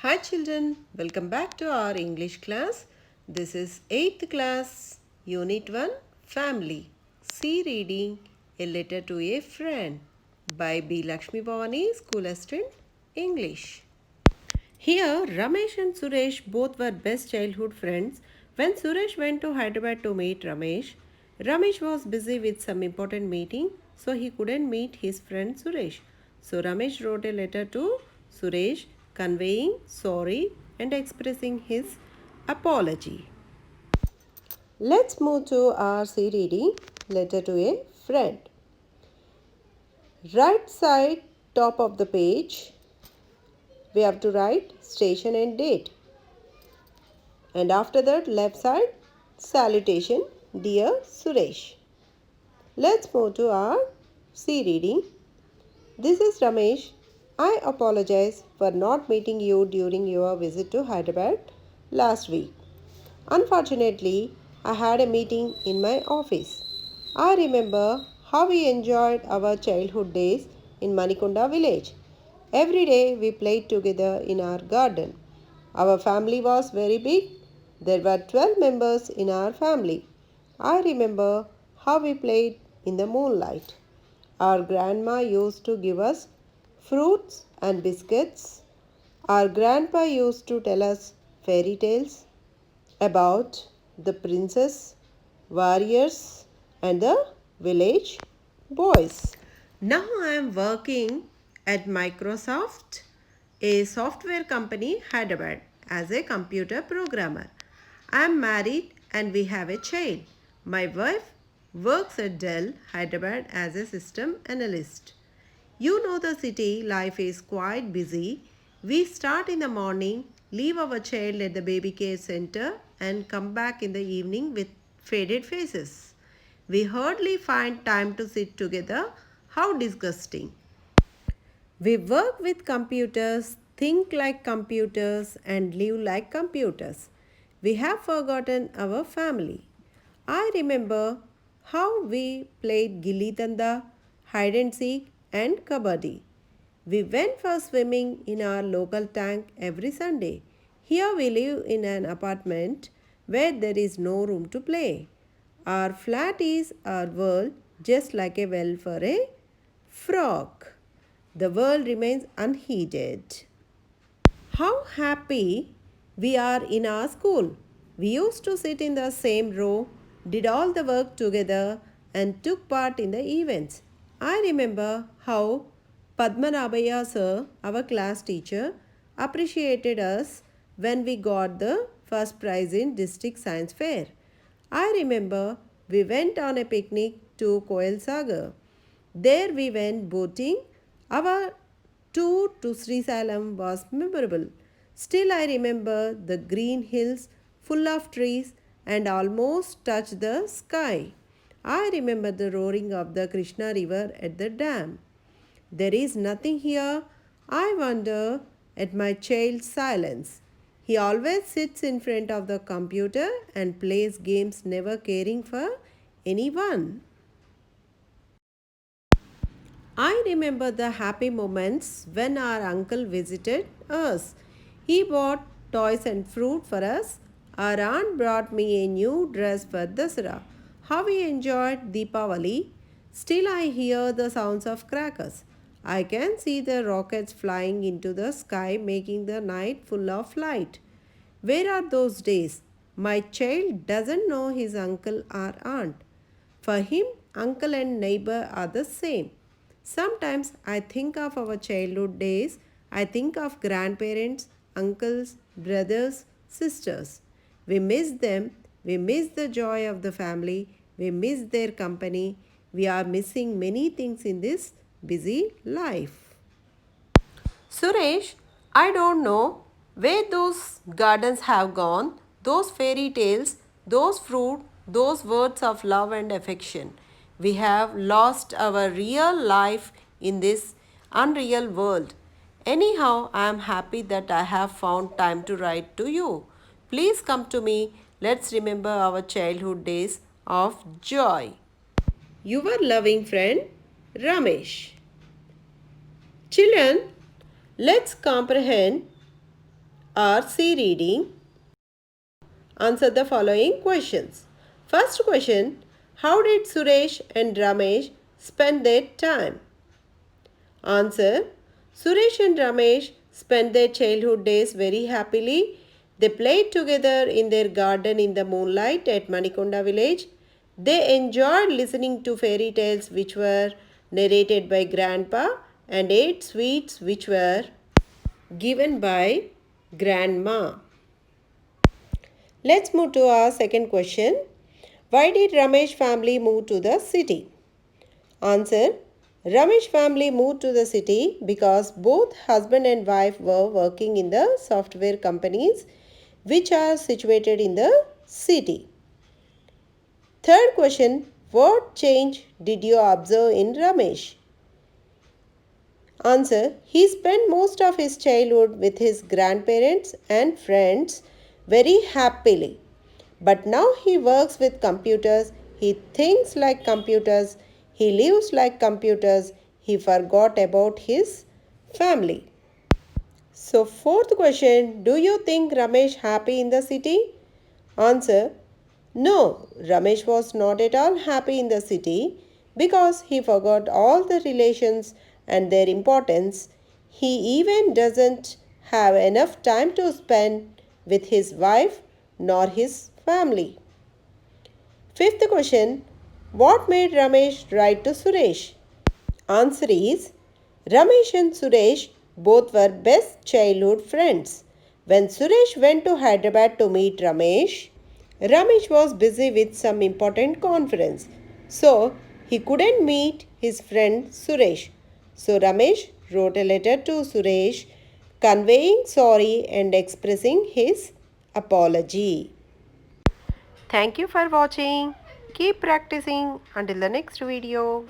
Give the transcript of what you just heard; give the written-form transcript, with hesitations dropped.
Hi children, welcome back to our English class. This is 8th class, Unit 1, Family. C reading, A Letter to a Friend by B. Lakshmi Bhavani, School Assistant, English. Here, Ramesh and Suresh both were best childhood friends. When Suresh went to Hyderabad to meet Ramesh, Ramesh was busy with some important meeting, so he couldn't meet his friend Suresh. So Ramesh wrote a letter to Suresh conveying sorry and expressing his apology. Let's move to our C reading, Letter to a Friend. Right side top of the page, we have to write station and date. And after that, left side, salutation, dear Suresh. Let's move to our C reading. This is Ramesh. I apologize for not meeting you during your visit to Hyderabad last week. Unfortunately, I had a meeting in my office. I remember how we enjoyed our childhood days in Manikonda village. Every day we played together in our garden. Our family was very big. There were 12 members in our family. I remember how we played in the moonlight. Our grandma used to give us fruits and biscuits. Our grandpa used to tell us fairy tales about the princess, warriors, and the village boys. Now I am working at Microsoft, a software company, Hyderabad, as a computer programmer. I am married and we have a child. My wife works at Dell, Hyderabad, as a system analyst. You know the city life is quite busy. We start in the morning, leave our child at the baby care center, and come back in the evening with faded faces. We hardly find time to sit together. How disgusting. We work with computers, think like computers, and live like computers. We have forgotten our family. I remember how we played gilli danda, hide and seek, and kabaddi. We went for swimming in our local tank every Sunday. Here we live in an apartment where there is no room to play. Our flat is our world, just like a well for a frog. The world remains unheeded. How happy we are in our school. We used to sit in the same row, did all the work together, and took part in the events. I remember how Padmanabhaya sir, our class teacher, appreciated us when we got the first prize in district science fair. I remember we went on a picnic to Koel Sagar. There we went boating. Our tour to Sri Salem was memorable. Still, I remember the green hills full of trees and almost touched the sky. I remember the roaring of the Krishna River at the dam. There is nothing here. I wonder at my child's silence. He always sits in front of the computer and plays games, never caring for anyone. I remember the happy moments when our uncle visited us. He bought toys and fruit for us. Our aunt brought me a new dress for Dasara. How we enjoyed Deepavali. Still, I hear the sounds of crackers. I can see the rockets flying into the sky, making the night full of light. Where are those days? My child doesn't know his uncle or aunt. For him, uncle and neighbor are the same. Sometimes I think of our childhood days. I think of grandparents, uncles, brothers, sisters. We miss them. We miss the joy of the family. We miss their company. We are missing many things in this busy life. Suresh, I don't know where those gardens have gone, those fairy tales, those fruit, those words of love and affection. We have lost our real life in this unreal world. Anyhow, I am happy that I have found time to write to you. Please come to me. Let's remember our childhood days of joy. Your loving friend, Ramesh. Children, let's comprehend or C. Reading? Answer the following questions. First question, how did Suresh and Ramesh spend their time? Answer, Suresh and Ramesh spent their childhood days very happily. They played together in their garden in the moonlight at Manikonda village. They enjoyed listening to fairy tales which were narrated by grandpa and ate sweets which were given by grandma. Let's move to our second question. Why did Ramesh family move to the city? Answer, Ramesh family moved to the city because both husband and wife were working in the software companies which are situated in the city. Third question, what change did you observe in Ramesh? Answer, he spent most of his childhood with his grandparents and friends very happily. But now he works with computers, he thinks like computers, he lives like computers, he forgot about his family. So fourth question, do you think Ramesh happy in the city? Answer, no, Ramesh was not at all happy in the city because he forgot all the relations and their importance. He even doesn't have enough time to spend with his wife nor his family. Fifth question, what made Ramesh write to Suresh? Answer is, Ramesh and Suresh both were best childhood friends. When Suresh went to Hyderabad to meet Ramesh, Ramesh was busy with some important conference. So, he couldn't meet his friend Suresh. So, Ramesh wrote a letter to Suresh conveying sorry and expressing his apology. Thank you for watching. Keep practicing until the next video.